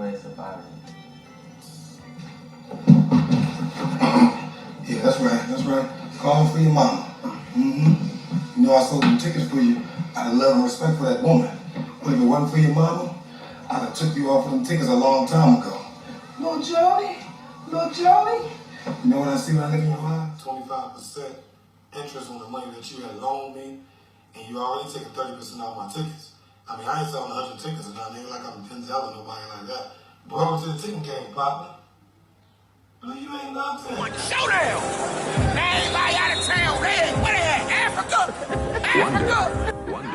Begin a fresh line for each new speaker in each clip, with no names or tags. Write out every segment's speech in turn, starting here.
way of surviving.
Yeah, that's right. Call for your mama. Mm-hmm. You know I sold them tickets for you out of love and respect for that woman. But if it wasn't for your mama, I'd have took you off of them tickets a long time ago. Little Jody. You know what I see when I look in your eye? 25% interest on the money that you had loaned me, and you already taking 30% off my tickets. I mean, I ain't selling 100 tickets, and I ain't like I'm Kndll or nobody like that. But welcome to the ticking game, partner. No, you ain't nothing.
Showdown! Everybody out of town, where they at? Africa! Wonder.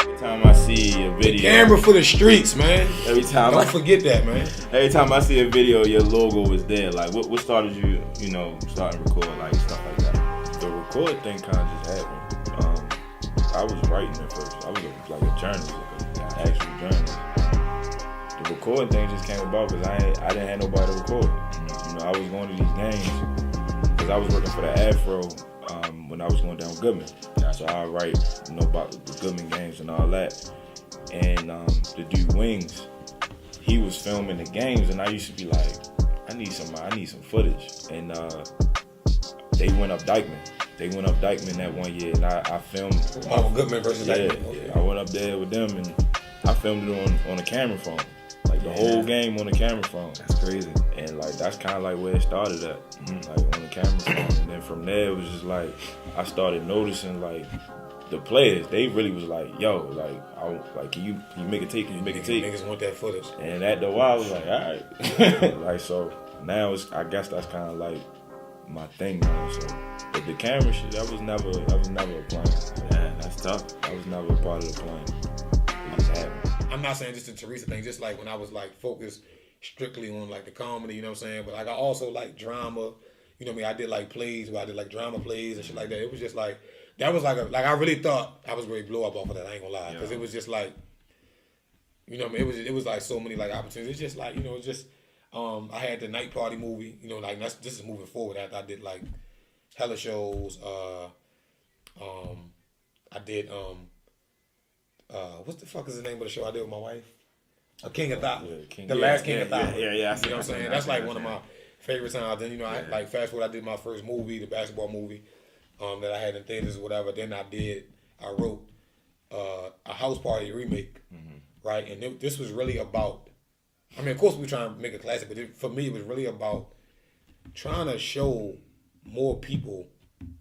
Every time I see a video,
the camera for the streets, man. Don't forget that, man.
Every time I see a video, your logo was there. Like, what started you, starting to record, like stuff like that? The record thing kind of just happened. I was writing at first. I was like a journalist, like an actual journalist. The recording thing just came about because I didn't have nobody to record. I was going to these games because I was working for the Afro when I was going down Goodman. So I write, about the Goodman games and all that. And the dude Wings, he was filming the games, and I used to be like, I need some footage. And they went up Dykeman. That one year, and I filmed.
Oh, Goodman versus Dykeman.
Yeah, I went up there with them, and I filmed it on a camera phone. Like the whole game on the camera phone.
That's crazy.
And like that's kind of like where it started at, like on the camera phone. And then from there it was just like I started noticing like the players. They really was like, yo, like can you make a take? Can you make a take?
Niggas want that footage.
And after a while I was like, all right. Like so now I guess that's kind of like my thing now. So but the camera shit, that was never a plan.
Yeah, that's tough.
That was never a part of the plan. It just happened.
I'm not saying just the Teresa thing, just like when I was like focused strictly on like the comedy, you know what I'm saying? But like I also like drama, you know what I mean? I did like plays where I did like drama plays and shit like that. It was just like, that was like I really thought I was ready to blow up off of that, I ain't gonna lie. Because it was just like, you know what I mean? It was like so many like opportunities. It's just like, it's just, I had the Night Party movie, like this is moving forward after I did like hella shows. I did, what the fuck is the name of the show I did with my wife? King of Thought. Last King of Thought.
Yeah.
You know what I'm saying? That's like one of my favorite times. Then, I like fast forward, I did my first movie, the basketball movie, that I had in theaters or whatever. Then I wrote a House Party remake, right? And this was really about, I mean, of course we trying to make a classic, but for me it was really about trying to show more people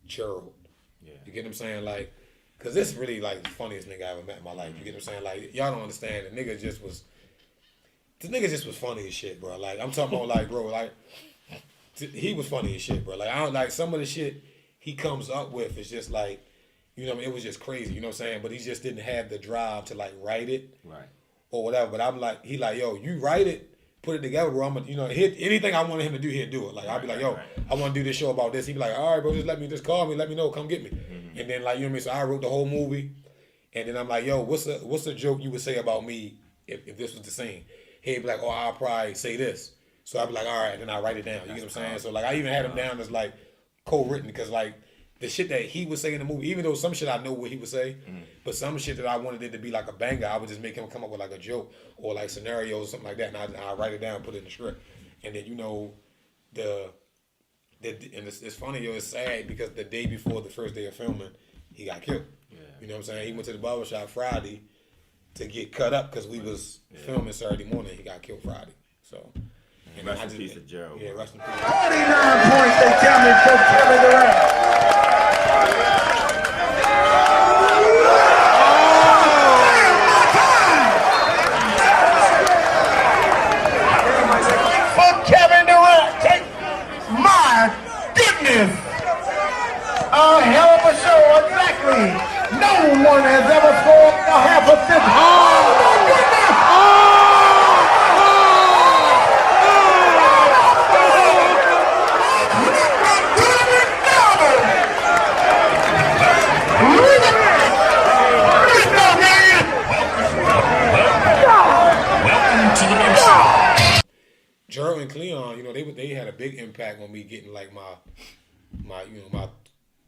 Gerald. Yeah. You get what I'm saying? Like, cause this is really like the funniest nigga I ever met in my life. You get what I'm saying? Like, y'all don't understand. The nigga just was funny as shit, bro. Like, I'm talking about like, bro, like, he was funny as shit, bro. Like, I don't like some of the shit he comes up with is just like, you know what I mean? It was just crazy, you know what I'm saying? But he just didn't have the drive to like write it.
Right.
Or whatever. But I'm like, he like, yo, you write it, put it together, bro. I'm gonna, anything I wanted him to do, he'd do it. Like, I'd be like, yo, I want to do this show about this. He'd be like, all right, bro, just call me, let me know, come get me. And then like, you know what I mean? So I wrote the whole movie, and then I'm like, yo, what's a joke you would say about me if this was the scene? He'd be like, oh, I'll probably say this. So I'd be like, all right, then I write it down. You get what I'm saying? So like, I even had him down as like co-written because like the shit that he would say in the movie, even though some shit I know what he would say, but some shit that I wanted it to be like a banger, I would just make him come up with like a joke or like scenarios or something like that, and I write it down, put it in the script, and then and it's funny, it's sad because the day before the first day of filming, he got killed. Yeah. You know what I'm saying? He went to the barbershop Friday to get cut up because we was filming Saturday morning. He got killed Friday. So,
and rest in peace of Gerald.
Yeah, rest in peace.
49 points, they tell me, for Kevin Durant. For Kevin Durant, take my goodness. A hell of a show, exactly. No one has ever scored a half of this. Oh, my goodness! Welcome to the new show.
Gerald and Cleon, they had a big impact on me getting like my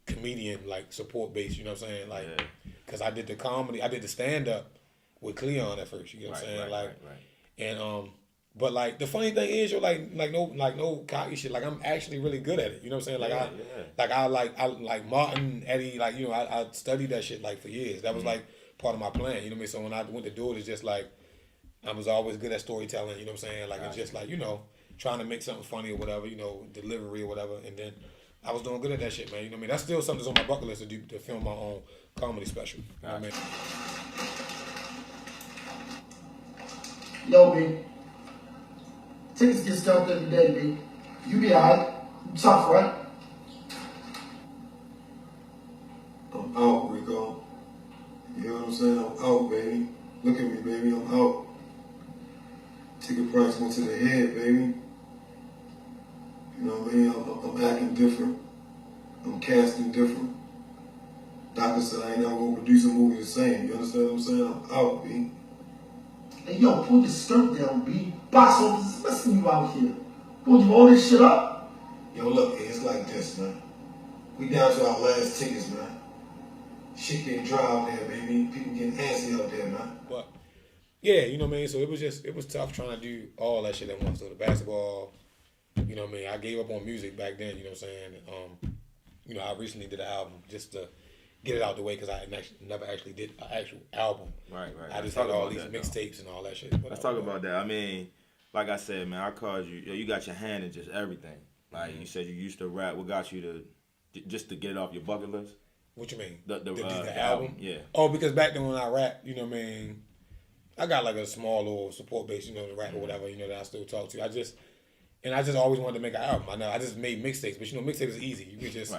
comedian comedian like support base. You know what I'm saying? Like, cause I did the comedy, I did the stand up with Cleon at first. You know what I'm saying? And but like the funny thing is, you're like no cocky shit. Like I'm actually really good at it. You know what I'm saying? Like I like Martin, Eddie. Like I studied that shit like for years. That was like part of my plan. You know what I mean? So when I went to do it, it's just like I was always good at storytelling. You know what I'm saying? Like it's just like trying to make something funny or whatever. Delivery or whatever. And then I was doing good at that shit, man. You know what I mean? That's still something that's on my bucket list to film my own comedy special. You know what I mean?
Yo, B. Tickets get stuffed every day, B. You be alright. You tough, right?
I'm out, Rico. You know what I'm saying? I'm out, baby. Look at me, baby. I'm out. Ticket price went to the head, baby. You know what I mean? I'm acting different. I'm casting different. Doctor said I ain't never gonna produce a movie the same. You understand what I'm saying? I'm out, B.
Hey, yo, pull your skirt down, B. Box office is messing you out here. Pull you all this shit up.
Yo, look, it's like this, man. We down to our last tickets, man. Shit getting dry out there, baby. People getting antsy out there, man.
But yeah, you know what I mean? So it was tough trying to do all that shit at once. So the basketball, you know what I mean? I gave up on music back then, you know what I'm saying? I recently did an album just to get it out the way because I never actually did an actual album.
Right.
I just had all these mixtapes and all that shit. But
Let's talk about that. I mean, like I said, man, I called you. You got your hand in just everything. Like you said, you used to rap. What got you to just to get it off your bucket list?
What you mean?
The album? Yeah.
Oh, because back then when I rap, you know what I mean, I got like a small little support base, to rap or whatever, that I still talk to. I just always wanted to make an album. I just made mixtapes, but mixtapes is easy. You can just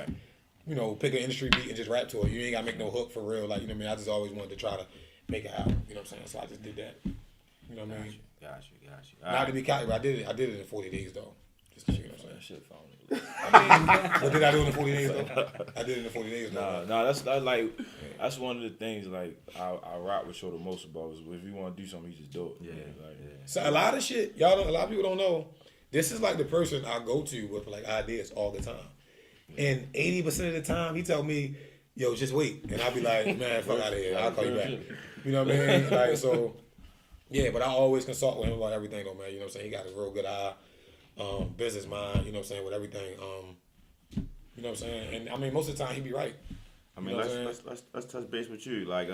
pick an industry beat and just rap to it. You ain't gotta make no hook for real. Like, you know what I mean? I just always wanted to try to make an album. You know what I'm saying? So I just did that. You know what I mean?
Got you.
Not to be cocky, but I did it in 40 days though. Just to, you know what I'm saying?
Shit phone.
What did I do in the 40 days though? I did it in the 40 days though.
No, that's one of the things like I rock with Show the most about is if you want to do something, you just do it.
So a lot of shit, a lot of people don't know. This is like the person I go to with like ideas all the time. And 80% of the time, he tell me, yo, just wait. And I'll be like, man, fuck out of here. I'll call you back. You know what I mean? Like, so, yeah, but I always consult with him about everything, though, man. You know what I'm saying? He got a real good eye, business mind, you know what I'm saying, with everything. You know what I'm saying? And, I mean, most of the time, he be right.
I mean, let's touch base with you. Like,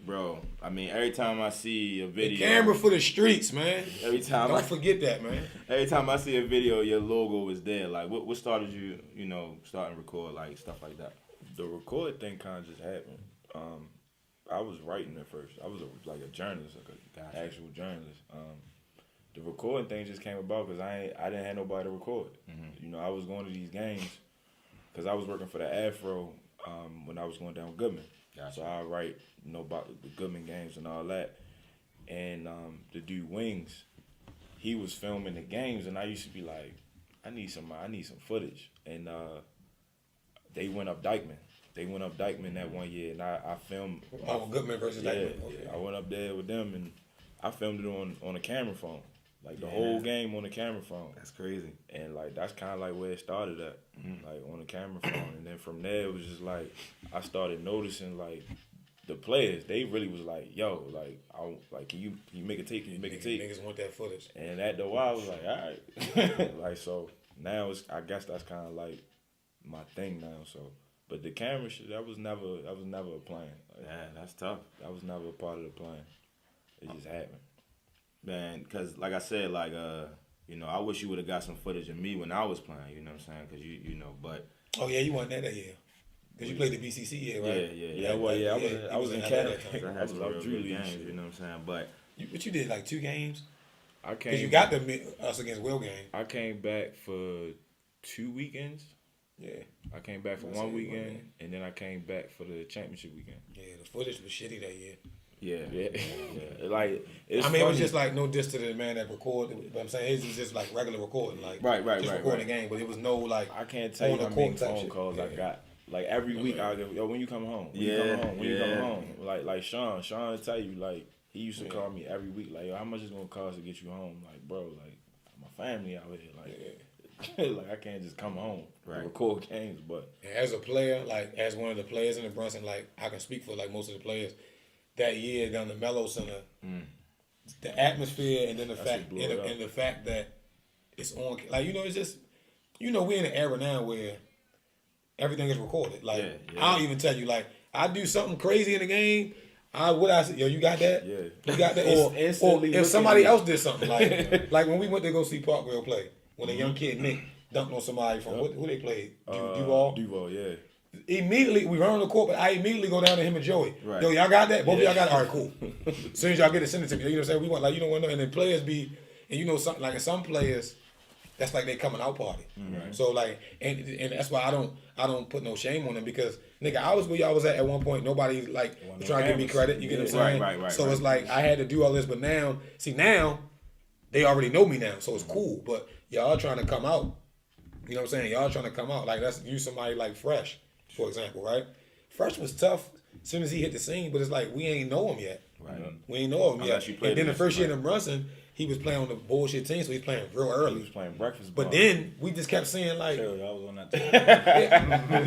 bro, I mean, every time I see a video...
The camera for the streets, man. Don't forget that, man.
Every time I see a video, your logo is there. Like, what started you, starting to record, like, stuff like that? The record thing kind of just happened. I was writing at first. I was like a journalist, like an actual journalist. The recording thing just came about because I didn't have nobody to record. Mm-hmm. I was going to these games because I was working for the Afro when I was going down Goodman. Gotcha. So I write, about the Goodman games and all that. And the dude Wings, he was filming the games, and I used to be like, I need some footage. And they went up Dykeman. That one year, and I filmed.
Oh, Goodman versus Dykeman.
Yeah, I went up there with them, and I filmed it on a camera phone. Like, the whole game on the camera phone.
That's crazy.
And, like, that's kind of, like, where it started at. Like, on the camera phone. And then from there, it was just, like, I started noticing, like, the players, they really was like, yo, like, can you make a tape? Can you make a tape?
Niggas want that footage.
And at the while, I was like, all right. Like, so, now I guess that's kind of, like, my thing now, so. But the camera shit, that was never a plan. Like,
yeah, that's tough.
That was never a part of the plan. It just happened. Man, because like I said, like, I wish you would have got some footage of me when I was playing, you know what I'm saying? Because, but...
Oh, yeah, you won that year. Because you played the BCC year, right?
Yeah. I was in Canada. I was
real
Drew
good
games,
shit.
you know what I'm saying? But
you did, like, 2 games?
I came...
Because you got us against Will game.
I came back for 2 weekends.
Yeah.
I came back for one weekend, and then I came back for the championship weekend.
Yeah, the footage was shitty that year.
Yeah. Like,
it was just like no diss to the man that recorded. But I'm saying his was just like regular recording, like just recording the game. But it was no like
I can't tell you how many phone calls I got. Like every week I go, yo, when you come home? When you come home? Like Sean will tell you, like, he used to call me every week, like, yo, how much is it gonna cost to get you home? Like, bro, like, my family out here, like, Like I can't just come home and record games. But
as a player, like as one of the players in the Brunson, like I can speak for like most of the players. That year down the Mello Center, the atmosphere, and then the fact that it's on, like it's just we're in an era now where everything is recorded. Like I'll even tell you, like I do something crazy in the game. I say, yo, you got that? Yeah, you got that. Or if somebody else did something, like when we went to go see Parkville play, when a young kid Nick dunked on somebody from who they played, Duval.
Duval, yeah.
Immediately, we run on the court, but I immediately go down to him and Joey. Right. Yo, y'all got that? Both of y'all got it? All right, cool. As soon as y'all get it, send it to me. You know what I'm saying? We want, like, and then players be, and something, like, in some players, that's like they coming out party. Right. So, like, and that's why I don't put no shame on them because, nigga, I was where y'all was at one point. Nobody, like, was trying to give me credit. You get what I'm saying? Right. So it's like, I had to do all this, but now, they already know me now, so it's cool. But y'all trying to come out. You know what I'm saying? Y'all trying to come out. Like, let's use somebody like Fresh. For example, right? Fresh was tough as soon as he hit the scene, but it's like we ain't know him yet. Right. We ain't know him yet. And then the first year in Brunson, he was playing on the bullshit team, so he's playing real early.
He was playing breakfast.
But then we just kept saying like,
I was on that team.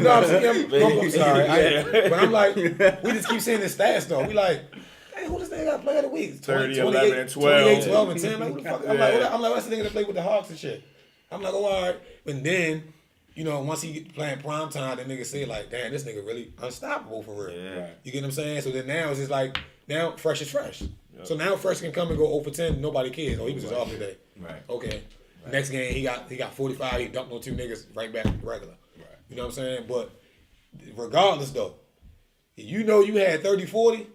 I'm sorry. But I'm like, we just keep saying his stats though. We like, hey, who this nigga got player of the week?
30, 11, and 12.
28, 12, and 10. Like, who the fuck? I'm like, what's the nigga that played with the Hawks and shit? I'm like, oh, all right. And then, once he get playing prime time, the nigga say like, damn, this nigga really unstoppable for real. Yeah. You get what I'm saying? So then now it's just like, now Fresh is Fresh. Yep. So now Fresh can come and go 0 for 10, nobody cares. Oh, he was just off today. Right. Okay. Right. Next game, he got 45, he dunked on 2 niggas right back regular. Right. You know what I'm saying? But regardless though, you had 30, 40,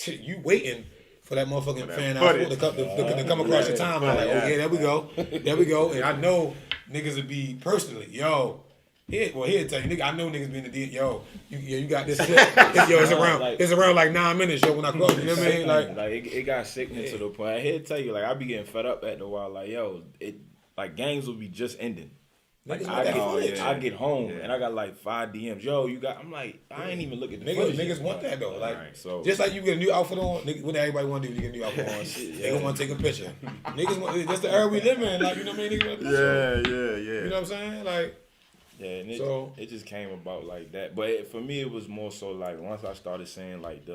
you waiting for that motherfucking fan out to come across your timeline. Like, oh yeah, there we go. There we go. And I know niggas would be personally, he'll tell you, nigga, I know niggas been in the you got this shit. It's around like 9 minutes, when I cross, you know what I mean?
Like it got sickening to the point. He'll tell you, like, I be getting fed up after a while, like, games will be just ending. Like I get home and I got like 5 DMs. Yo, you got? I'm like, I ain't even look at the
niggas want that though. Like, so just like you get a new outfit on, niggas, what everybody want to do? You get a new outfit on. They want to take a picture. Niggas want. That's the era we live in. Like, you know what I mean? Niggas want
yeah.
You know what I'm saying? Like,
and it just came about like that. But for me, it was more so like once I started saying like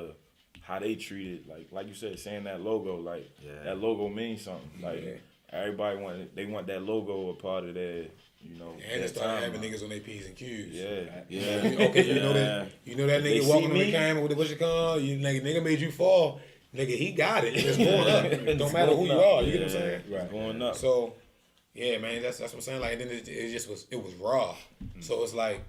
how they treated, like you said, saying that logo, like that logo means something. Like everybody want that logo a part of their.
And they started having niggas on their P's and Q's.
Yeah.
Okay, you know that nigga walking on the camera with the what's it called? Nigga made you fall. Nigga, he got it. It's going up. Don't matter who you are. You get what I'm saying?
Right. Going up.
So, yeah, man, that's what I'm saying. Like, and then it was raw. Mm-hmm. So it's like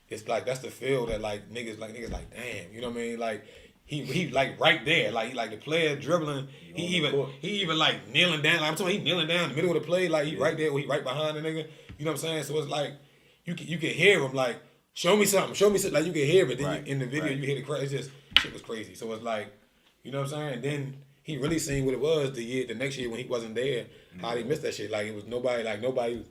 that's the feel that like niggas like damn. You know what I mean? Like. He like right there, like the player dribbling. He even like kneeling down. Like I'm talking, he kneeling down in the middle of the play. Like he right there, he right behind the nigga. You know what I'm saying? So it's like you can hear him like show me something. Like you can hear it. Then in the video you hear the crowd. It's just shit was crazy. So it's like you know what I'm saying. And then he really seen what it was the next year when he wasn't there. How they missed that shit. Like it was nobody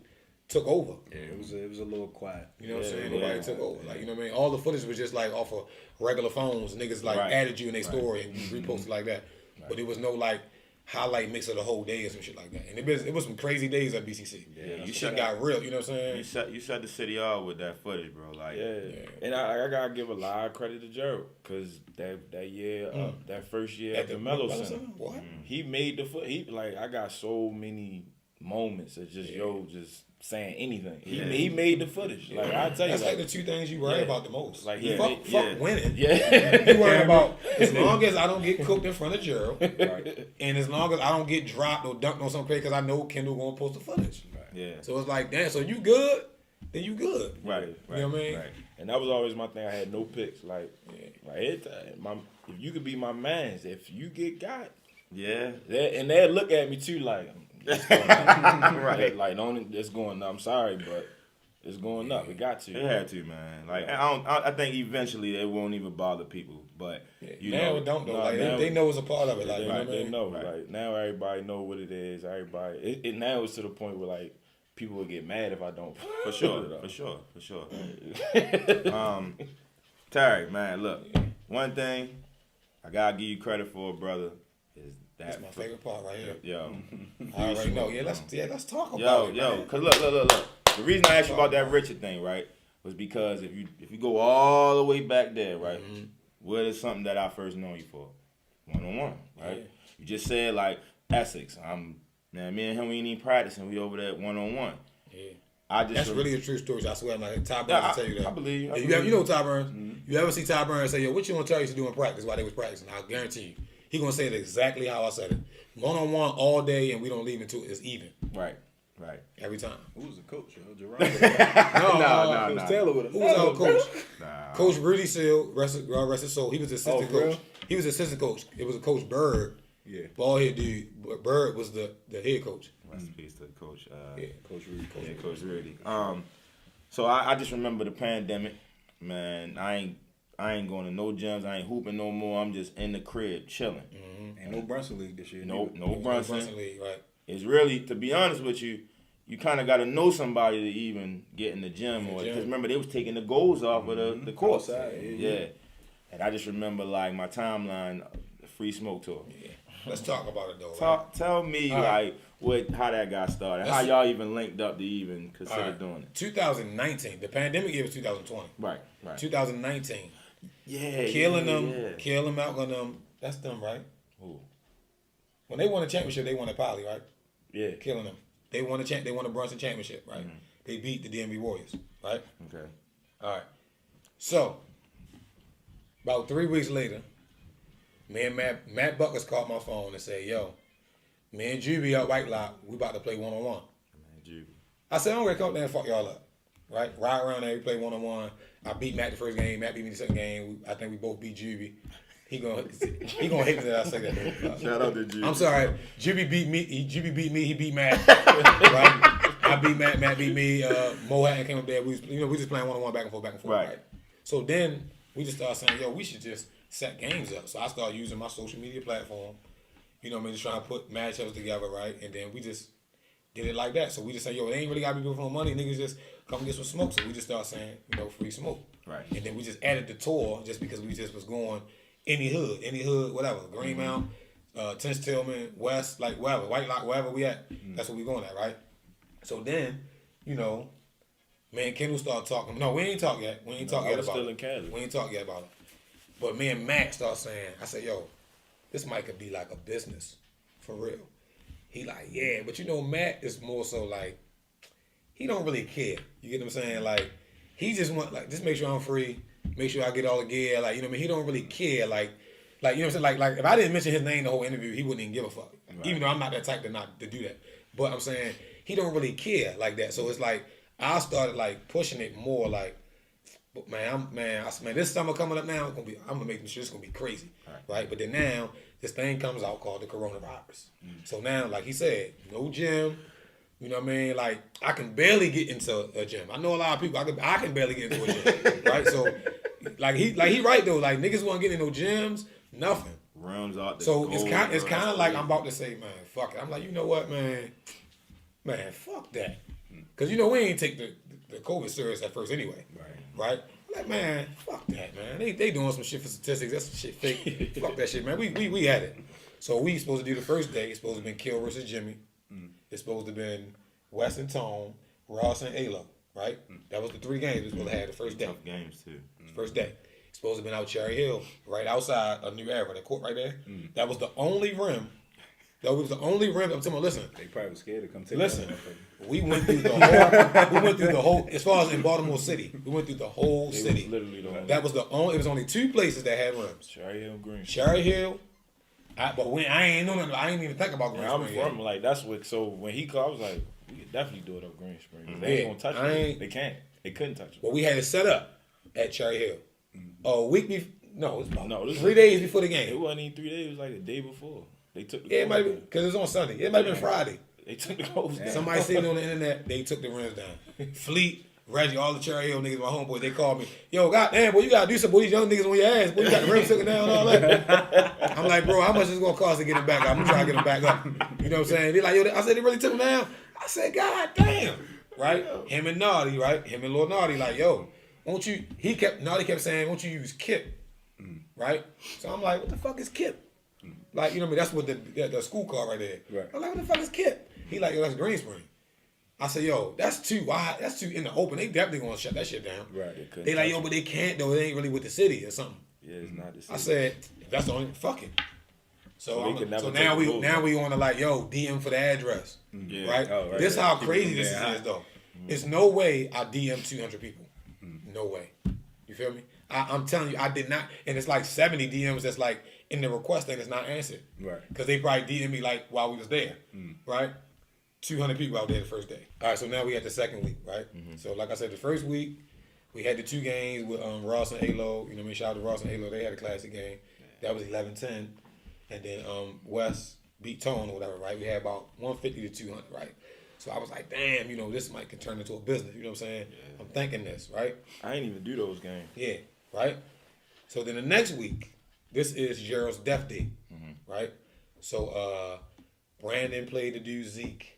took over.
Yeah, it was a little quiet.
You know what I'm saying? Nobody took over. Like, you know what I mean? All the footage was just like off of regular phones. Niggas like added you in their story and you reposted like that. But it was no like highlight mix of the whole day or some shit like that. And it was some crazy days at BCC. Yeah, you shit got real. You know what I'm saying?
You set the city off with that footage, bro. Like, and I gotta give a lot of credit to Gerald because that year, that first year at the Mello Center, what he made the foot. I got so many moments of just just saying anything. He made the footage. Like I tell you,
that's like the 2 things you worry about the most.
Like
fuck winning.
Yeah,
you worry about as long as I don't get cooked in front of Gerald, and as long as I don't get dropped or dunked on some crazy because I know Kndll gonna post the footage.
Right. Yeah.
So it's like, damn. So you good? Then you good.
Right.
You know what I mean?
Right. And that was always my thing. I had no picks. Like if you could be my mans, if you get got, and they'll look at me too like. Right, like it's going up. I'm sorry, but it's going up. It got to.
It had to, man. Like I think eventually it won't even bother people, but
now it don't though. Like they know it's a part of it. Like
they know. Like now everybody know what it is. Everybody. It now is to the point where like people will get mad if I don't.
For sure. Terry, man, look. One thing I gotta give you credit for, brother, is
That's my favorite part right here.
Yo.
I already know. Yeah, let's talk about it.
Yo, cause look. The reason I asked you about that Richard thing, right, was because if you go all the way back there, right, what is something that I first know you for? 1-on-1, right? Yeah. You just said like Essex. Me and him we ain't even practicing. We over there 1-on-1. Yeah. That's
really a true story. I swear, like Ty Burns will tell you that.
I believe.
You know Ty Burns. Mm-hmm. You ever see Ty Burns say, "Yo, what you gonna tell you to do in practice while they was practicing?" I guarantee you, he gonna say it exactly how I said it. 1-on-1 all day, and we don't leave until it's even.
Right.
Every time.
Who was the coach? Gerald?
No.
It was Taylor with him.
Who was our coach?
Nah.
Coach Rudy Seal, rest his soul. He was assistant coach. He was assistant coach. It was a Coach Bird.
Yeah.
Bald head dude. But Bird was the head coach.
Rest in peace to Coach.
Coach Rudy.
Coach Rudy. So I just remember the pandemic. Man, I ain't going to no gyms. I ain't hooping no more. I'm just in the crib chilling.
Mm-hmm. And no Brunson League this year.
No Brunson
League, right?
It's really, to be honest with you, you kind of got to know somebody to even get in the gym. Because remember, they was taking the goals off of the course. Yeah. And I just remember, like, my timeline, the Free Smoke Tour.
Yeah. Let's talk about it, though.
Tell me, how that got started. How y'all even linked up to even consider doing it.
2019. The pandemic year was 2020.
Right.
2019.
Yeah.
Killing Malcolm them. That's them, right?
Who?
When they won a championship, they won at Poly, right?
Yeah.
Killing them. They won a Brunson championship, right? Mm-hmm. They beat the DMV Warriors, right?
Okay.
All right. So, about 3 weeks later, me and Matt Buckers called my phone and said, "Yo, me and Juby at White Lock, we about to play 1-on-1." I said, "I'm gonna come there and fuck y'all up." Right? Ride around there, we play 1-on-1. I beat Matt the first game. Matt beat me the second game. I think we both beat Juby. He gonna hate me that I say that.
Shout out to Juby.
I'm sorry. Juby beat me. Juby beat me. He beat Matt. Right? I beat Matt. Matt beat me. Mo Hatton came up there. We just playing 1-on-1 back and forth. Right. So then we just started saying, "Yo, we should just set games up." So I started using my social media platform. Just trying to put matchups together, right? And then we just did it like that. So we just say, "Yo, it ain't really gotta be good for no money. Niggas just come get some smoke." So we just started saying, free smoke.
Right.
And then we just added the tour just because we just was going any hood, whatever. Greenmount, Tench Tillman, West, like wherever, White Lock, wherever we at, that's what we going at, right? So then, me and Kndll started talking. No, we ain't talked yet. We ain't talked yet about
still
it.
In Cali.
We ain't talked yet about it. But me and Matt started saying, I said, "Yo, this might could be like a business, for real." He like, "Yeah," but Matt is more so like, he don't really care. You get what I'm saying? Like, he just want, like, just make sure I'm free, make sure I get all the gear. Like, he don't really care. Like, you know what I'm saying? Like if I didn't mention his name the whole interview, he wouldn't even give a fuck. Right. Even though I'm not that type to do that. But I'm saying he don't really care like that. So it's like I started like pushing it more. Like, man, this summer coming up now, I'm gonna make sure it's gonna be crazy, right? But then now this thing comes out called the coronavirus. So now, like he said, no gym. You know what I mean? Like, I can barely get into a gym. I know a lot of people. I can barely get into a gym, right? So, he right though. Like, niggas wasn't getting in no gyms, nothing.
Rounds out.
So it's kind of like I'm about to say, man, fuck it. I'm like, you know what, man, fuck that, because we ain't take the COVID serious at first anyway, right? Like, man, fuck that, man. They doing some shit for statistics. That's some shit fake. Fuck that shit, man. We had it. So we supposed to do the first day. It's supposed to have been Kill versus Jimmy. It's supposed to have been West and Tone, Ross and Alo, right? That was the 3 games we were supposed to have the first day.
Tough games too.
First day. It's supposed to have been out Cherry Hill, right outside of New Era, the court right there. That was the only rim. That was the only rim. I'm telling you, listen.
They probably was scared to come take.
Listen, we went through the whole. As far as in Baltimore City, we went through the whole city.
Literally the whole.
That was the only. It was only 2 places that had rims.
Cherry Hill, Green.
Cherry Hill. But when I ain't know nothing, I ain't even think about Green
I'm
Spring.
from like that's what. So when he called, I was like, we could definitely do it up Green Spring. They ain't gonna touch it. They can't. They couldn't touch it.
But we had it set up at Cherry Hill. A week before. No, it was
about
3 days before the game.
It wasn't even 3 days. It was like a day before. They took the
it might be because it was on Sunday. It might have been Friday.
They took the goals down.
Somebody seen on the internet. They took the rims down. Fleet, Reggie, all the Cherry Hill niggas, my homeboys, they called me. Yo, goddamn, boy, you gotta do something. Boy, these young niggas on your ass. Boy, you got the rims taken down and all that. I'm like, bro, how much is it gonna cost to get them back up? I'm gonna try to get them back up. You know what I'm saying? They like, yo, I said they really took them down. I said, God damn, right? Him and Naughty, right? Him and Lord Naughty, like, yo, won't you? Naughty kept saying, won't you use Kip, right? So I'm like, what the fuck is Kip? Like, you know what I mean? That's what the school car right there.
Right.
I'm like, what the fuck is Kip? He like, yo, that's Greenspring. I said, yo, that's too wide. That's too in the open. They definitely gonna shut that shit down.
Right.
They like, yo, but they can't though. It ain't really with the city or something.
Yeah, it's not the same.
I said, if that's the only fuck it. So
So
now we
take the
now we on to like, yo, DM for the address.
Yeah.
Right?
Oh, right.
This
Yeah.
how
People
crazy
from
this
there,
is though. It's no way I DM 200 people. No way. You feel me? I'm telling you, I did not. And it's like 70 DMs that's like in the request thing that's not answered.
Right.
Because they probably DM me like while we was there. Right? 200 people out there the first day. All right, so now we at the second week, right? So like I said, the first week, we had the 2 games with Ross and Alo. You know what I mean? Shout out to Ross and Alo. They had a classic game. That was 11-10. And then West beat Tone or whatever, right? We had about 150 to 200, right? So I was like, damn, you know, this might can turn into a business. You know what I'm saying? Yeah. I'm thinking this, right?
I ain't even do those games.
Yeah, right? So then the next week, this is Gerald's death day, right? So Brandon played the dude Zeke.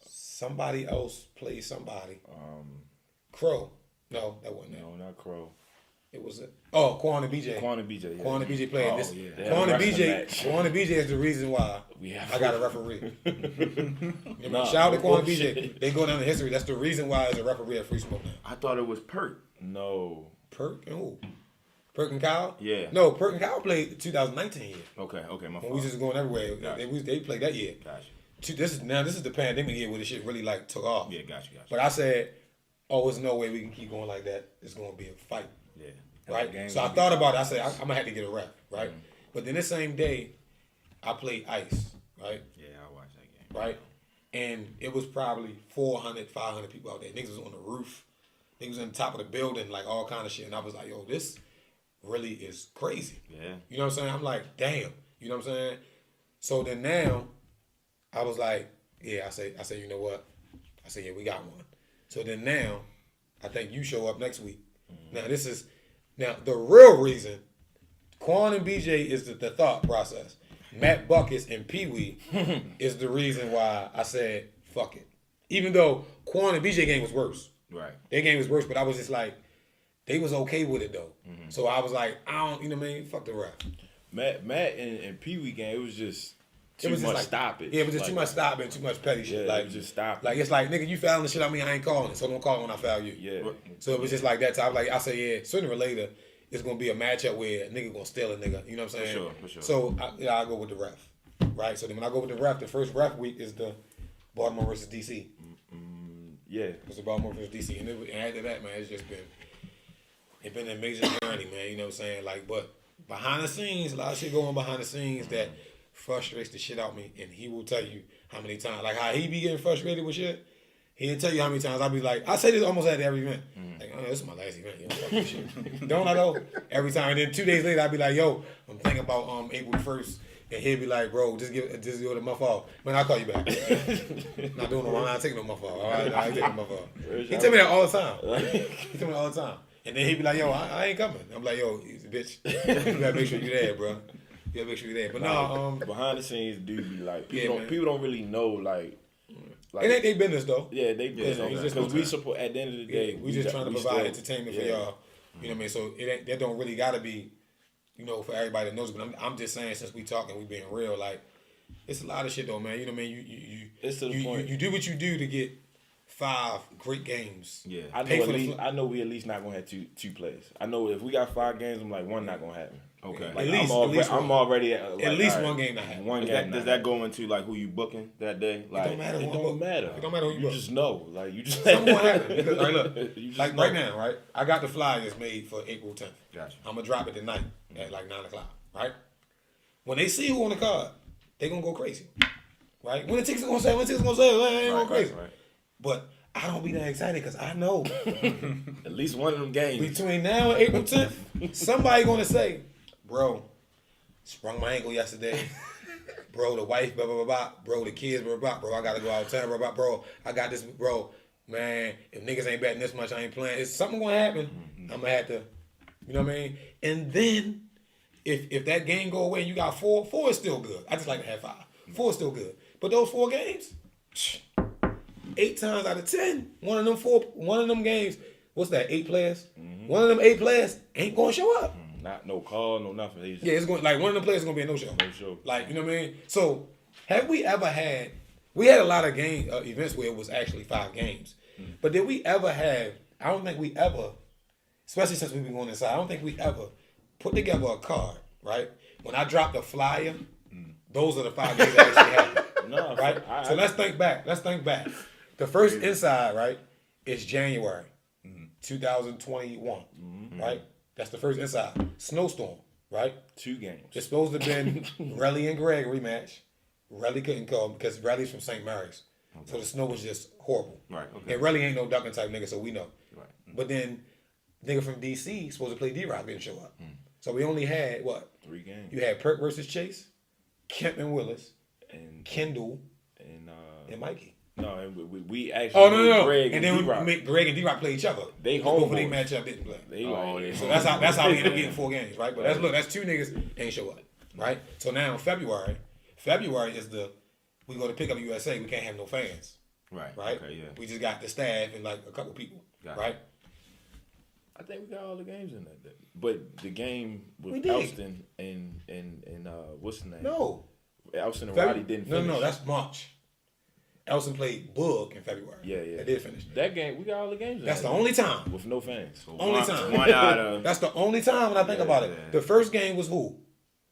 Somebody else played somebody. Crow. No, that wasn't it.
No, not Crow.
It was Quan and BJ.
Quan and BJ. Yeah.
Quan and BJ played this.
Yeah.
Quan and
Wrestling match.
BJ. Quan and BJ is the reason why I got a referee. Shout out to Quan and BJ. They go down in history. That's the reason why there's a referee at Free Smoke now.
I thought it was Perk. No.
Perk and who? Perk and Kyle?
Yeah.
No, Perk and Kyle played the 2019 year.
Okay, my
When
fault.
we just going everywhere.
Gotcha.
They played that year.
Gotcha.
This is the pandemic year where this shit really like took off.
Yeah, gotcha.
But I said, there's no way we can keep going like that. It's going to be a fight.
Yeah.
Right? So I thought about it. I said, I'm going to have to get a ref. Right? But then the same day, I played Ice. Right?
Yeah, I watched that game.
Right? And it was probably 400, 500 people out there. Niggas was on the roof. Niggas was on the top of the building, like all kind of shit. And I was like, yo, this really is crazy.
Yeah.
You know what I'm saying? I'm like, damn. You know what I'm saying? So then now, I was like, yeah, I say, you know what? I said, yeah, we got one. So then now, I think you show up next week. Now the real reason, Quan and BJ is the thought process. Matt Buckets and Pee Wee is the reason why I said, fuck it. Even though Quan and BJ game was worse.
Right.
Their game was worse, but I was just like, they was okay with it though. So I was like, you know what I mean? Fuck the ref.
Matt and Pee Wee game, it was just too much
like,
stoppage.
Yeah, it was just too much stopping, too much petty shit.
Yeah,
like
it was just stopping.
Like it's like, nigga, you fouling the shit on me, I ain't calling it, so don't call it when I foul you.
Yeah.
So it was just like that. So I say, yeah, sooner or later, it's gonna be a matchup where a nigga gonna steal a nigga. You know what I'm saying?
For sure.
So I go with the ref, right? So then when I go with the ref, the first ref week is the Baltimore versus DC.
Yeah.
It's the Baltimore versus DC, and after that, man, it's been an amazing journey, man. You know what I'm saying? Like, but behind the scenes, a lot of shit going behind the scenes that frustrates the shit out of me, and he will tell you how many times, like how he be getting frustrated with shit. He'll tell you how many times I'll be like, I say this almost at every event. Like, this is my last event. Yo, fuck this shit. Don't I though? Every time. And then 2 days later, I'll be like, yo, I'm thinking about April 1st. And he'll be like, bro, just give the month off. Man, I'll call you back. Not doing no, I'm not taking no month off. All right, I ain't taking no month off. He tell me that all the time. And then he'd be like, yo, I ain't coming. I'm like, yo, he's a bitch. You gotta make sure you're there, bro. You gotta make sure you're there. But no,
behind the scenes, dude, be like, people don't really know, like
it ain't they business though.
Yeah, they business. Because we support, at the end of the day,
we just trying to provide entertainment for y'all. You know what I mean? So that don't really gotta be, you know, for everybody that knows. But I'm just saying, since we talking, we being real, like, it's a lot of shit though, man. You know what I mean?
It's to the point.
You do what you do to get 5 great games.
Yeah, I know we at least not gonna have two players. I know if we got 5 games, I'm like, one not gonna happen. Okay, like, I'm already at
least one game not happen.
One game. Does that go into like who you booking that day? Like,
it don't matter.
It don't matter.
It don't matter who you book.
You just know. Like, you just
something gonna happen. Because, like, look, like
know.
right now, right? I got the flyers made for April 10th.
Gotcha.
I'm gonna drop it tonight at like 9:00. Right? When they see who on the card, they gonna go crazy. Right? When the tickets gonna say, I ain't going crazy. Right. But I don't be that excited because I know
at least one of them games
between now and April 10th, somebody gonna say, bro, sprung my ankle yesterday. Bro, the wife, blah, blah, blah, blah. Bro, the kids, blah, blah, blah. Bro, I gotta go out of town, blah, blah, bro. I got this, bro. Man, if niggas ain't betting this much, I ain't playing. It's something gonna happen. I'm gonna have to, you know what I mean? And then, if that game go away and you got 4 is still good. I just like to have 5. 4 is still good. But those 4 games, 8 times out of 10, one of them games, what's that, 8 players? One of them 8 players ain't gonna show up.
Not no call, no nothing. They just,
Yeah, it's going like one of the players is gonna be a no show.
No show.
Like, you know what I mean? So have we ever had? We had a lot of events where it was actually 5 games, but did we ever have? I don't think we ever, especially since we've been going inside. I don't think we ever put together a card. Right? When I dropped a flyer, those are the 5 games that actually happened.
No,
right? So let's think back. The first inside, right, is January 2021. Right? That's the first inside. Snowstorm, right?
2 games.
It's supposed to have been Relly and Greg rematch. Relly couldn't come because Relly's from St. Mary's. Okay. So the snow was just horrible.
Right, okay.
And Relly ain't no ducking type nigga, so we know.
Right.
But then nigga from DC supposed to play D-Rock didn't show up. So we only had, what?
3 games.
You had Perk versus Chase, Kemp and Willis,
and
Kndll,
and
Mikey.
No, and we actually
no.
Greg
and then Greg and D-Rock play each other.
They
both of
homeboys.
they match up didn't play.
So
that's how we ended up getting 4 games, right? But that's 2 niggas ain't show up, right? So now February is we go to pick up USA. We can't have no fans, right?
Okay, yeah.
We just got the staff and like a couple people, right?
I think we got all the games in that. But the game with Elston and what's the name?
No,
Elston and Roddy didn't finish.
No, that's March. Elston played Boog in February.
Yeah.
They did finish.
That game, we got all the games in
That's the only time.
with no fans. So
only time.
One out of.
That's the only time when I think about it.
Yeah.
The first game was who?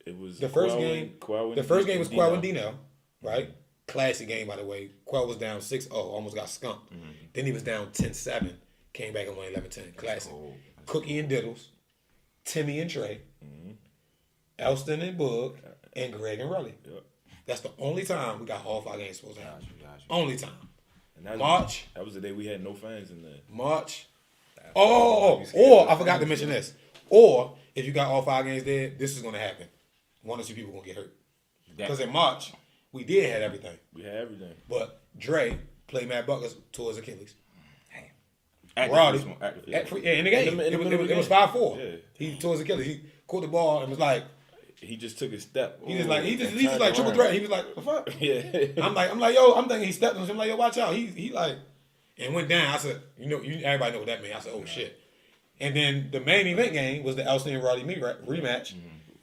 It was
the first game. The first game was Quell and Donnell, right? Classic game, by the way. Quell was down 6-0, almost got skunked. Then he was down 10-7, came back and won 11-10. Classic. Cookie and Diddles, Timmy and Trey, Elston and Boog, and Greg and Relly.
Yep.
That's the only time we got all 5 games supposed to happen.
Gotcha.
Only time.
And
March.
That was the day we had no fans in there.
March. Or I forgot to mention this. Or if you got all 5 games there, this is going to happen. 1 or 2 people going to get hurt. Because in March, we did have everything.
We had everything.
But Dre played Matt Buckers towards Achilles.
Roddy.
In the game. It was 5-4. Yeah. He towards Achilles. He caught the ball and was like,
he just took a step.
He just like triple threat. He was like, the fuck?
Yeah.
I'm like, yo, I'm thinking he stepped on him. I'm like, yo, watch out. He like, and went down. I said, everybody know what that means. I said, oh shit. And then the main event game was the Elston and Roddy rematch,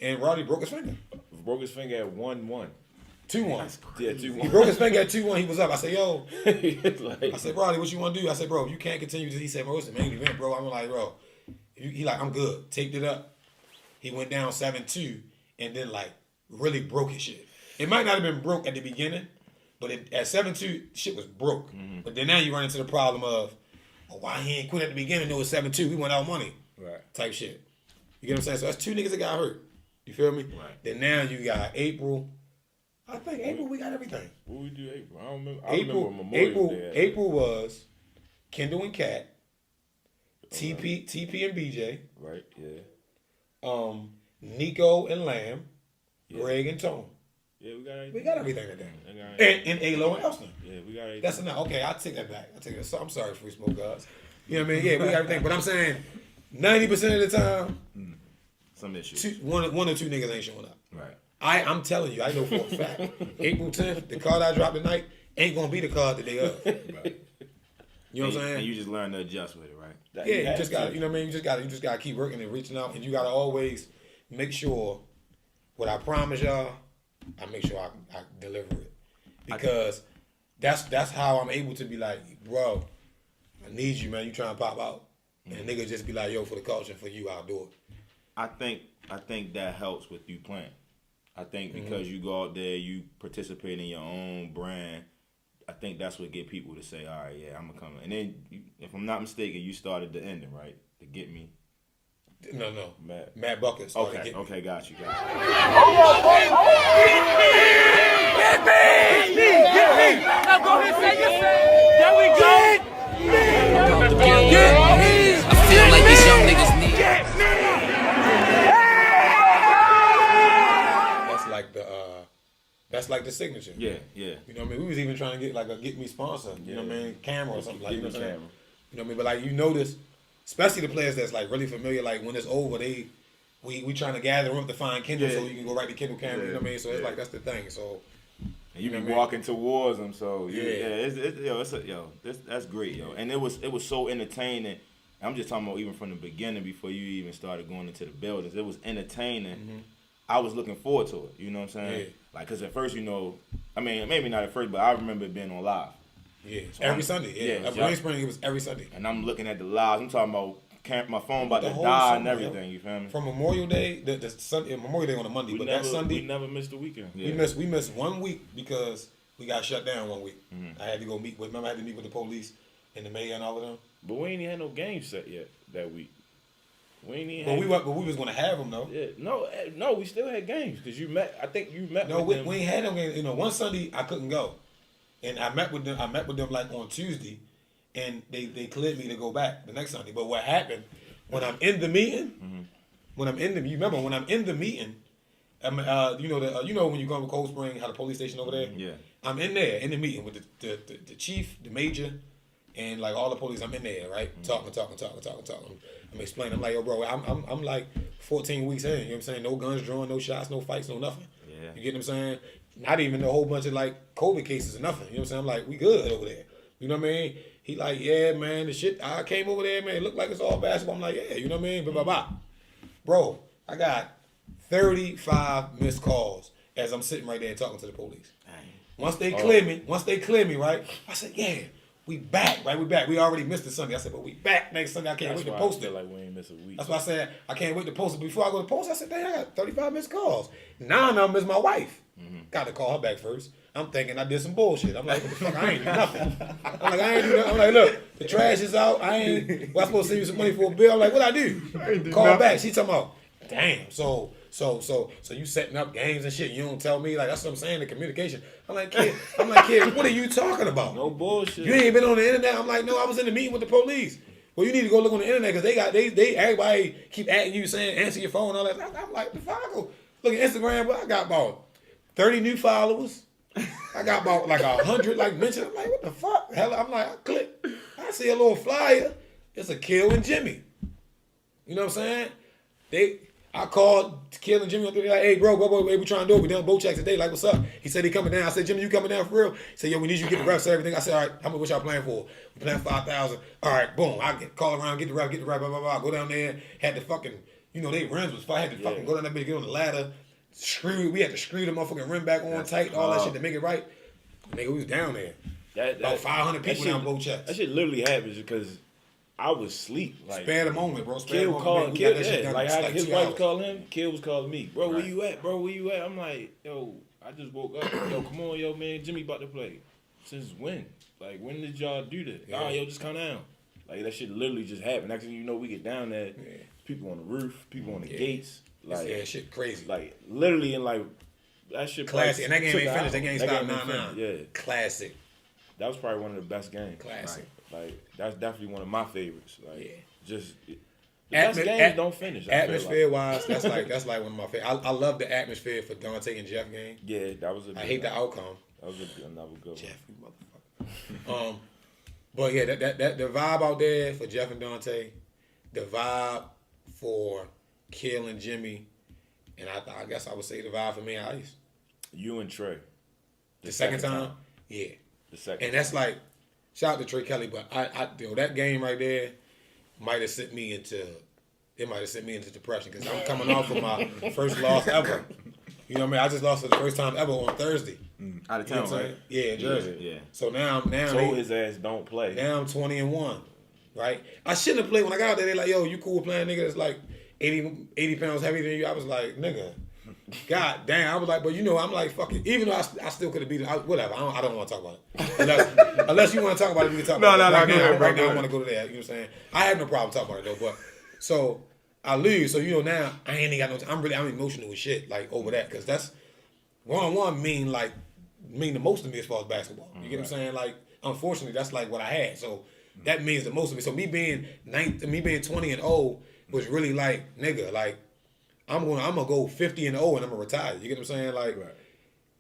and Roddy broke his finger.
Broke his finger at 1-1.
2-1.
Yeah, 2-1.
He broke his finger at 2-1. He was up. I said, yo.
I
said, Roddy, what you want to do? I said, bro, you can't continue. He said, bro, it's the main event, bro. I'm like, bro. He like, I'm good. Taped it up. He went down 7-2, and then like really broke his shit. It might not have been broke at the beginning, but at 7-2, shit was broke. But then now you run into the problem of, why he ain't quit at the beginning? It was 7-2. We went out money.
Right.
Type shit. You get what I'm saying? So that's 2 niggas that got hurt. You feel me?
Right.
Then now you got April. I think April we got everything.
What we do April? I don't remember. I remember Memorial Day.
April was Kndll and Cat, TP and BJ.
Right. Yeah.
Nico and Lamb, Greg and Tone.
Yeah, we got everything.
We got everything today. And Alo and Elston.
Yeah, we got everything.
That's enough. Okay, I'll take that back. I'm sorry, Free Smoke Gods. You know what I mean? Yeah, we got everything. But I'm saying 90% of the time,
some issues.
One or 2 niggas ain't showing up.
Right.
I'm telling you, I know for a fact. April 10th, the card I dropped tonight ain't gonna be the card the day of.
Right.
You know what I'm saying?
And you just learn to adjust with it, right?
Yeah, you just got to, you know what I mean? You just gotta keep working and reaching out, and you gotta always make sure what I promise y'all, I make sure I deliver it. Because that's how I'm able to be like, bro, I need you, man. You trying to pop out. And niggas just be like, yo, for the culture, for you, I'll do it.
I think that helps with you playing. I think because you go out there, you participate in your own brand. I think that's what get people to say, all right, yeah, I'm gonna come. And then, if I'm not mistaken, you started the ending, right? To get me.
No. Matt Buckets.
Okay, got you.
Get me! Now go ahead and say your say. There we go. Get me!
I feel like these young niggas need.
Get me!
That's like the signature.
Yeah.
You know what I mean? We was even trying to get like a Get Me sponsor. You know what I mean? Camera or something like that. You know what I mean? But like you notice, especially the players that's like really familiar. Like when it's over, we trying to gather them to find Kndll so you can go right to Kndll camera. You know what I mean? So it's like that's the thing. So.
And you be walking towards them, so that's great, yo. And it was so entertaining I'm just talking about even from the beginning before you even started going into the buildings. It was entertaining. I was looking forward to it. You know what I'm saying?
Yeah.
Like, because at first, I mean, maybe not at first, but I remember it being on live.
Yeah,
So
every Sunday. Yeah, at Green Spring, it was every Sunday.
And I'm looking at the lives. I'm talking about my phone about to
whole
die
summer,
and everything. You feel me?
From Memorial Day, the Sunday, Memorial Day on a Monday, but that Sunday
we never missed a weekend.
we missed 1 week because we got shut down 1 week. I had to go meet with. Remember, I had to meet with the police and the mayor and all of them.
But we ain't had no games set yet that week. We ain't even.
But we was gonna have them though.
Yeah, no, we still had games because you met. I think you met.
No,
with them.
we ain't had them games. One Sunday I couldn't go, and I met with them. I met with them like on Tuesday, and they cleared me to go back the next Sunday. But what happened when I'm in the meeting? When I'm in the, you remember when I'm in the meeting? When you go to Cold Spring, how the police station over there.
Yeah.
I'm in there in the meeting with the chief, the major, and like all the police. I'm in there, right? Talking. I'm explaining. I'm like, yo, bro, I'm like 14 weeks in. You know what I'm saying? No guns drawn, no shots, no fights, no nothing.
Yeah.
You get what I'm saying? Not even a whole bunch of like COVID cases or nothing. You know what I'm saying? I'm like, we good over there. You know what I mean? He like, yeah, man, the shit. I came over there, man. It looked like it's all basketball. I'm like, yeah, you know what I mean? Blah. Bro, I got 35 missed calls as I'm sitting right there talking to the police. Once they clear me, right? I said, yeah. We back, right? We back. We already missed the Sunday. I said, but we back next Sunday. I can't wait to post it.
Like we ain't miss a week.
That's why I said I can't wait to post it. Before I go to post, I said, dang, I got 35 missed calls. 9 of them is my wife. Got to call her back first. I'm thinking I did some bullshit. I'm like, what the fuck? I ain't do nothing. I'm like, I ain't do nothing. I'm like, look, the trash is out. I'm supposed to send you some money for a bill. I'm like, what I do? Call her back. She talking about, damn. So you setting up games and shit. You don't tell me, like, that's what I'm saying, the communication. I'm like, kid, what are you talking about?
No bullshit.
You ain't been on the internet. I'm like, no, I was in the meeting with the police. Well, you need to go look on the internet because everybody keep asking you saying answer your phone and all that. I'm like, the fuck? I go look at Instagram, but I got about 30 new followers. I got about like 100 like mentions. I'm like, what the fuck? Hell, I'm like, I click. I see a little flyer. It's a Kill and Jimmy. You know what I'm saying? I called Kill and Jimmy up there like, hey, bro, what we trying to do? We done boat checks today. Like, what's up? He said he coming down. I said, Jimmy, you coming down for real? He said, yo, we need you to get the refs and everything. I said, all right, how much what y'all playing for? We playing 5,000. All right, boom. I call around, get the ref, blah, blah, blah. Go down there. Had the fucking, they rims was fine. Had to fucking go down there, get on the ladder. We had to screw the motherfucking rim back on tight, all that shit to make it right. Nigga, we was down there. About 500 people down boat checks.
That shit literally happens because I was asleep. Like,
spare the moment, bro.
Kill called Kill. Yeah, like how his wife called him. Kill was calling me. Bro, where you at? Bro, where you at? I'm like, yo, I just woke up. Yo, come on, yo, man. Jimmy about to play. Since when? Like, when did y'all do that?
Yeah.
Oh, yo, just come down. Like, that shit literally just happened. Next thing you know, we get down there. Yeah. People on the roof. People on the gates. Like,
shit crazy.
Like, literally, and like, that shit.
Classic. And that game ain't finished. That game stopped 9-9.
Yeah.
Classic.
That was probably one of the best games.
Classic.
Like that's definitely one of my favorites. Like, just the
best
games don't finish.
Atmosphere wise, that's like one of my favorites. I love the atmosphere for Dante and Jeff game.
Yeah, that was.
I hate the outcome.
That was another good
Jeff, you motherfucker. But yeah, that the vibe out there for Jeff and Dante, the vibe for Kill and Jimmy, and I guess I would say the vibe for me and Ice.
You and Trey.
The second time? Yeah.
The second.
And that's like, shout out to Trey Kelly, but that game right there might have sent me into depression because I'm coming off of my first loss ever. You know what I mean? I just lost for the first time ever on Thursday.
Out of town, right?
Yeah, in Jersey.
Yeah.
So now
his ass don't play.
Now I'm 20-1, right? I shouldn't have played when I got out there. They like, yo, you cool playing nigga that's like 80 pounds heavier than you. I was like, nigga. God damn, I was like, but I'm like, fuck it. Even though I still could have beat it, whatever. I don't want to talk about it. Unless you want to talk about it, we can talk about it. Right now, I want to go to that. You know what I'm saying? I have no problem talking about it though. But so I lose. So now I ain't got no time. I'm emotional with shit like over that because that's 1-on-1 mean the most to me as far as basketball. You get what I'm saying? Like, unfortunately, that's like what I had. So that means the most to me. So me being 20-0 was really like, nigga, like. I'm gonna go 50-0 and I'm gonna retire. You get what I'm saying? Like, right.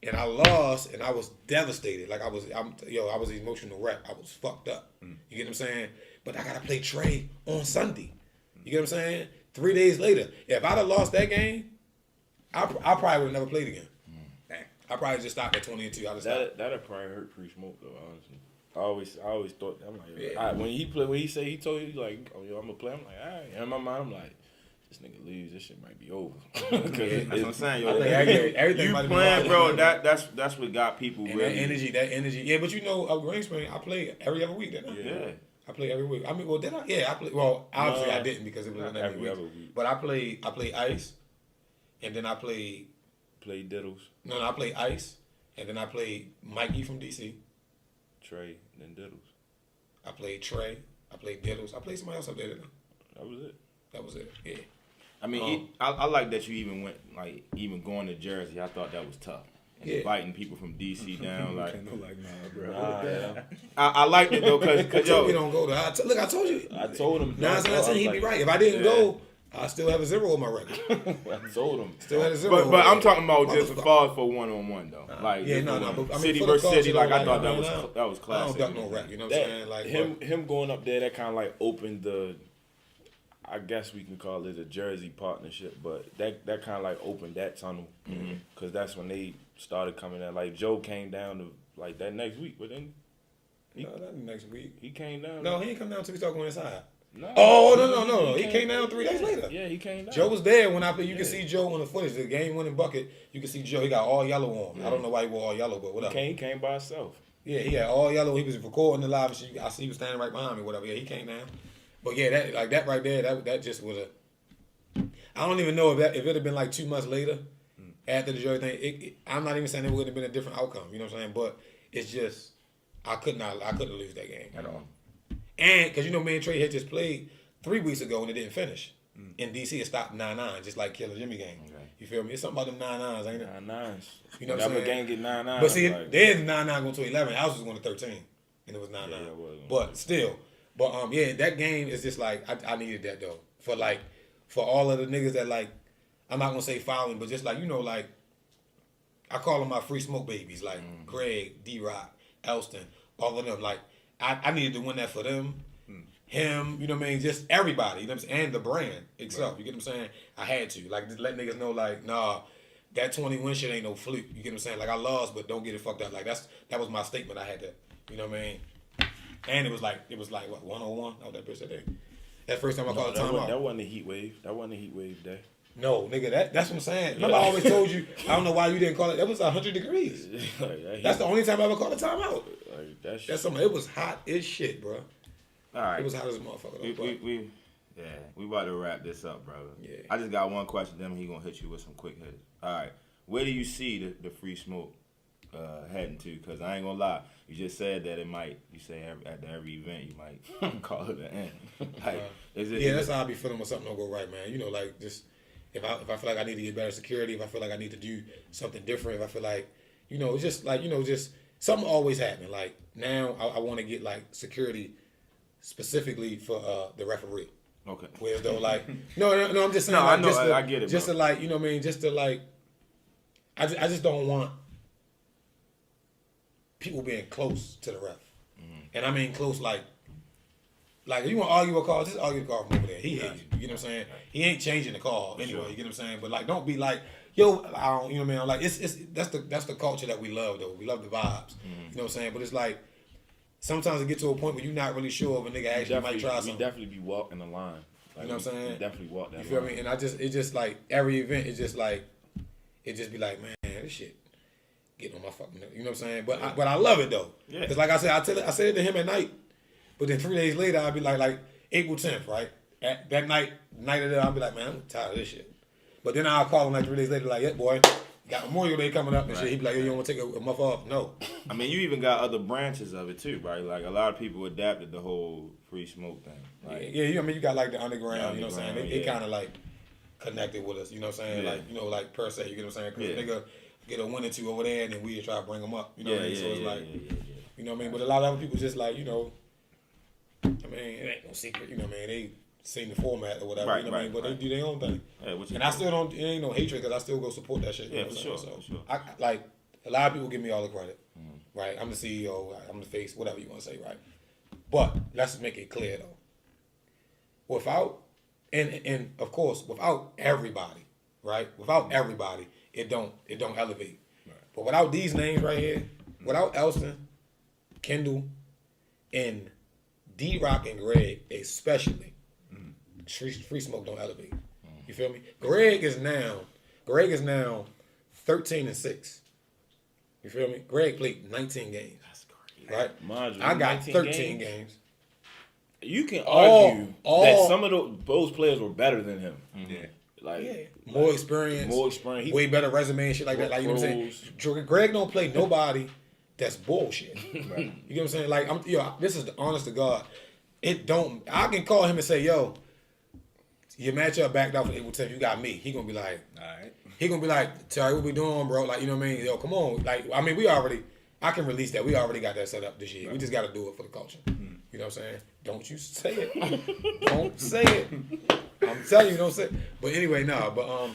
And I lost and I was devastated. Like I was an emotional wreck. I was fucked up. You get what I'm saying? But I gotta play Trey on Sunday. You get what I'm saying? 3 days later, if I'd have lost that game, I probably would have never played again. I probably just stopped at 20-2. That'd
probably hurt pre-smoke though, honestly. I always thought that. I'm like, all right, when he said he told you like, oh yo, I'm gonna play. I'm like, all right. And in my mind, I'm like, this nigga leaves, this shit might be over. Because that's what I'm saying, yo.
Everything
You
might be
playing, bro?
wild.
That's what got people
And
really.
that energy. Yeah, but you know, up Green Spring, I play every other week, didn't I?
Yeah.
I play every week. I mean, well, did I? Yeah, I play. Well, obviously I didn't because it was every
other week.
But I play ice, and then I play.
Play diddles.
No, I play ice, and then I play Mikey from DC.
Trey, then diddles.
I played Trey. I played Diddles. I played somebody else up there, didn't I?
That was it.
Yeah.
I mean, I like that you even went even going to Jersey. I thought that was tough. And inviting people from DC down, like, I liked it though, cause yo,
we don't go to. Look, I told you.
I told him
9 out of 10 he'd be right. If I didn't go, I still have a 0 on my record.
I told him.
Still had a 0.
But I'm talking about just as far as for 1-on-1 though. Like
But I mean,
city
for the
versus city.
culture,
Like I
like,
thought
man,
that was classic.
I don't duck no rap. You know what I'm saying? Like
him going up there, that kind of like opened the. I guess we can call it a Jersey partnership, but that kind of like opened that tunnel because that's when they started coming out. Like Joe came down to like that next week, but then
not next week.
He came down.
No, he ain't come down till we start going inside.
No.
Oh no! He came down 3 days later.
Yeah, he came down.
Joe was there when I played. You can see Joe on the footage. The game-winning bucket. You can see Joe. He got all yellow on. I don't know why he wore all yellow, but whatever.
He came by himself.
Yeah, he had all yellow. He was recording the live. I see he was standing right behind me. Whatever. Yeah, he came down. But yeah, that right there. That just was a. I don't even know if it had been like 2 months later after the Joey thing. I'm not even saying it would have been a different outcome. You know what I'm saying? But it's just I couldn't lose that game at all. And because me and Trey had just played 3 weeks ago and it didn't finish. In DC, it stopped 9-9, just like Killer Jimmy game. Okay. You feel me? It's something about them 9-9s, ain't it?
9-9s.
You know what I'm saying?
Game get 9-9.
But see, then 9-9 going to 11. Ours was going to 13, and it was 9-9. Yeah, but still, that game is just like I needed that though for all of the niggas that like I'm not gonna say following, but just like like I call them my free smoke babies, like Greg, D-Rock, Elston, all of them. Like I needed to win that for them. Him, you know what I mean? Just everybody, you know what I'm saying? And the brand itself, you get what I'm saying? I had to. Like, just let niggas know, like, nah, that 20-win shit ain't no fluke. You get what I'm saying? Like, I lost, but don't get it fucked up. Like, that was my statement I had to, you know what I mean? And it was like, what, 101? That was that bitch that day. That first time I called a timeout.
That wasn't a heat wave. That wasn't a heat wave day.
No, nigga, that's what I'm saying. Remember I always told you, I don't know why you didn't call it. That was 100 degrees. That's the only time I ever called a timeout. Like, that's something. It was hot as shit, bro.
All right.
It was hot as a motherfucker.
We about to wrap this up, brother.
Yeah.
I just got one question, then he gonna hit you with some quick hitters. All right. Where do you see the free smoke heading to? Because I ain't gonna lie, you just said that it might. You say at every event you might call it an end. Like,
that's how I be feeling when something don't go right, man. You know, like just if I feel like I need to get better security, if I feel like I need to do something different, if I feel like it's just like just something always happening. Like now I want to get like security specifically for the referee.
Okay.
Whereas though like no I'm just saying
no,
like,
I know I get it.
Just
bro.
to like what I mean, just to like I just don't want people being close to the ref. And I mean close like if you want to argue a call, just argue the call from over there. He hates you. You know what I'm saying? He ain't changing the call anyway. You get what I'm saying? But like, don't be like, yo, I don't. You know what I mean? Like, it's that's the culture that we love though. We love the vibes. You know what I'm saying? But it's like sometimes it get to a point where you're not really sure if a nigga actually might try something.
We definitely be walking the line. Like,
you know what I'm saying?
We definitely walk that line.
You feel me? And it just like every event, it just be like, man, this shit getting on my fucking nerves. You know what I'm saying? But I love it though. Yeah. Cause like I said, I said it to him at night. But then 3 days later, I'd be like April 10th, right? At that night of that, I'll be like, man, I'm tired of this shit. But then I'll call him like 3 days later, like, yeah, boy, got Memorial Day coming up and shit. He'd be like, yo, you don't want to take a month off? No.
I mean, you even got other branches of it too, right? Like a lot of people adapted the whole free smoke thing. Like,
yeah. I mean, you got like the underground, you know what I'm saying? They kind of like connected with us, you know what I'm saying?
Yeah.
Like, like per se, you get what I'm saying? Because nigga get a 1 or 2 over there and then we try to bring them up, you know what I mean? So it's like, you know what I mean? But a lot of other people just like, I mean, it ain't no secret, you know what I mean? They seen the format or whatever, you know what I mean? But they do their own thing. Yeah, and I still don't, it ain't no hatred because I still go support that shit.
Yeah, for sure. So,
I, like, a lot of people give me all the credit, right? I'm the CEO, I'm the face, whatever you want to say, right? But let's make it clear though. Without, and of course, without everybody, right? Without everybody, it don't elevate. Right. But without these names right here, without Elston, Kndll, And D-Rock and Greg, especially, Free Smoke don't elevate. You feel me? Greg is now 13-6. You feel me? Greg played 19 games. That's crazy. Right?
Mind you,
I got
19
13 games.
You can argue that some of those players were better than him.
Yeah.
Like
More experience. Way better resume and shit like that. Like, you know what I'm saying? Greg don't play nobody that's bullshit. Right. You know what I'm saying? Like, this is the honest to God. I can call him and say, yo, your matchup backed out for April 10th. You got me. He gonna be like, all right. He gonna be like, Terry, what we doing, bro? Like, you know what I mean? Yo, come on. Like, I mean, I can release that. We already got that set up this year. Right. We just got to do it for the culture. Mm-hmm. You know what I'm saying? Don't you say it. Don't say it. I'm telling you, don't say it. But anyway, yo,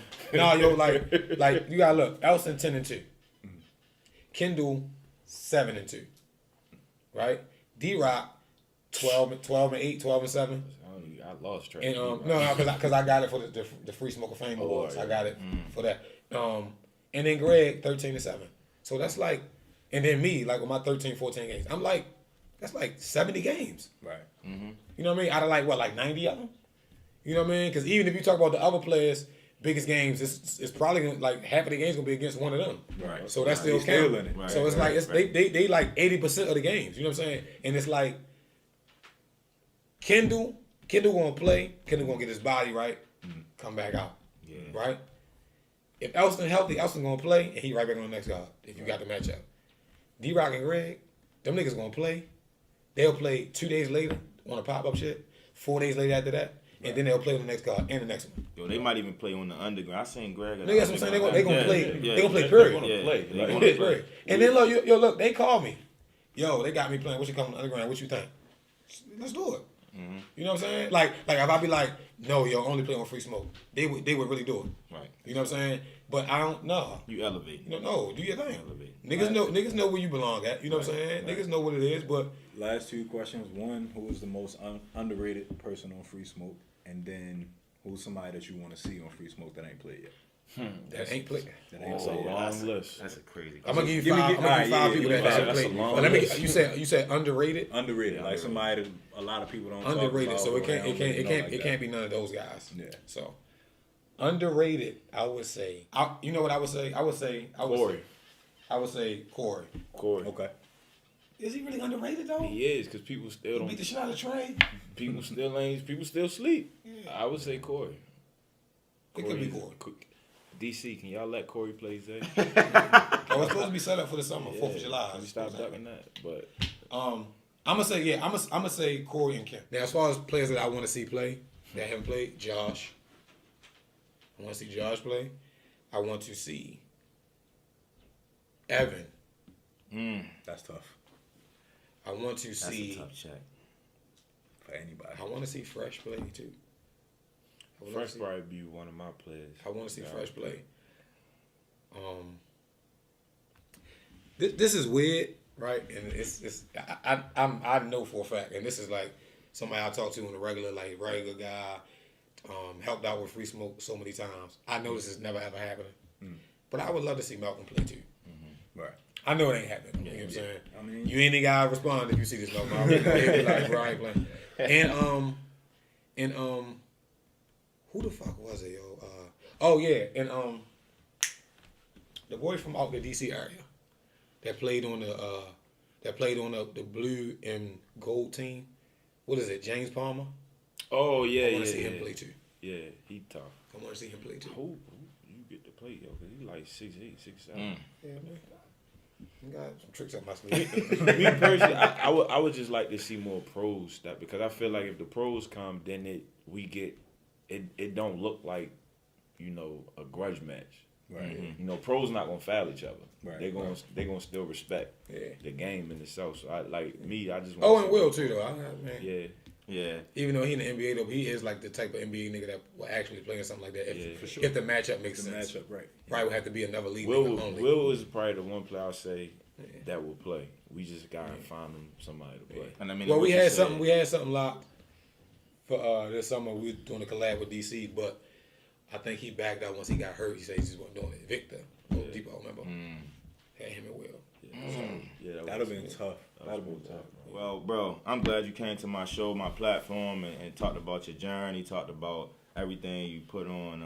like you gotta look. Elston 10-2. Kndll 7-2. Right? D-Rock 12-8, 12-7.
I lost track.
And because I got it for the Free Smoke of Fame Awards. I got it for that. And then Greg 13-7. So that's like, and then me, like with my 13, 14 games, I'm like, that's like 70 games. Right. Mm-hmm. You know what I mean? Out of like 90 of them. You know what I mean? Because even if you talk about the other players' biggest games, it's probably gonna, like half of the games gonna be against one of them. Right. So that's still counting. Right. So it's they like 80% of the games. You know what I'm saying? And it's like Kndll gonna play. Kndll gonna get his body right. Come back out. Yeah. Right. If Elston healthy, Elston gonna play, and he right back on the next guard. If you got the matchup, D-Rock and Greg, them niggas gonna play. They'll play 2 days later on a pop-up shit, 4 days later after that, and then they'll play on the next guard and the next one.
Yo, they might even play on the underground. I seen Greg.
No, that's what I'm saying. They gonna play. They gonna play period.
They gonna play.
And then look, they call me. Yo, they got me playing. What you coming on the underground? What you think? Let's do it. Mm-hmm. You know what I'm saying? Like if I be like, no, yo, only play on Free Smoke. They would really do it. Right. You know what I'm saying? But I don't know.
You elevate.
No, do your thing. Niggas know where you belong at. You know what I'm saying? Right. Niggas know what it is. But
last two questions. One, who is the most underrated person on Free Smoke? And then who's somebody that you want to see on Free Smoke that ain't played yet?
That ain't played.
That ain't played yet. Long list. That's a crazy.
I'm gonna give you five. People that haven't played. But let me. You said underrated.
Underrated, like somebody that a lot of people don't.
Underrated.
Talk
So
about
it can't be none of those guys. Yeah. So underrated, I would say. You know what I would say? I would say Corey.
Corey.
Okay.
Is he really underrated though?
He is, because people still don't
beat the shit out of Trey.
People still sleep. Yeah. I would say Corey.
It could be Corey.
DC, can y'all let Corey play Zay?
It's supposed to be set up for the summer, 4th of July.
We stop ducking that, but
I'm gonna say Corey and Kim. Now, as far as players that I want to see play that haven't played, Josh. I want to see Josh play. I want to see Evan.
That's tough.
I want to see.
That's a tough check
for anybody.
I want to see Fresh play too.
Fresh probably be one of my players.
I want to see Fresh play. This is weird, right? And I know for a fact, and this is like somebody I talk to on a regular guy, helped out with Free Smoke so many times. I know this is never ever happening, but I would love to see Malcolm play too.
Right.
I know it ain't happening. You know what I'm saying? I mean, you ain't the guy respond if you see this no more. Like, bro, I ain't playing. And who the fuck was it, yo? The boy from out the DC area that played on the blue and gold team. What is it, James Palmer?
Oh yeah,
I want to see him play too.
Yeah, he tough.
I want to see him play too.
Who you get to play, yo? Cause he like 6'8", 6'7".
Yeah, man. I got some tricks up my sleeve.
Me personally, I would just like to see more pros because I feel like if the pros come, then it don't look like, a grudge match. Right. Mm-hmm. Pros not gonna foul each other. Right. They gonna still respect the game in itself. So I just want.
And Will too though.
Yeah. Yeah.
Even though he in the NBA though, he is like the type of NBA nigga that will actually play something like that. For sure. If the matchup makes sense.
The matchup, right.
Probably would have to be another league.
Will is probably the one player I'll say that will play. We just gotta find him somebody to play.
And I mean, we had something locked for this summer. We were doing a collab with DC, but I think he backed out once he got hurt. He said he just wasn't doing it. Victor, Depot, remember? Had him and Will.
That'd have been tough. That'd have been tough.
Well, bro, I'm glad you came to my show, my platform, and talked about your journey, talked about everything you put on,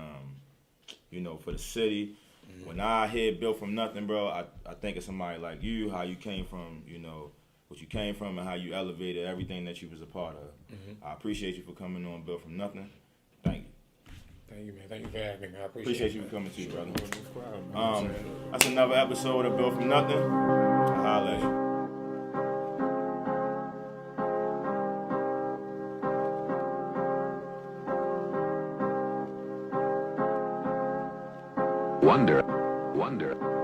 for the city. Mm-hmm. When I hear Built From Nothing, bro, I think of somebody like you, how you came from, what you came from and how you elevated everything that you was a part of. Mm-hmm. I appreciate you for coming on Built From Nothing. Thank you.
Thank you, man. Thank you for having me, man. I
Appreciate you for coming too, brother.
No problem.
That's another episode of Built From Nothing. I'll holla at you.
Wonder.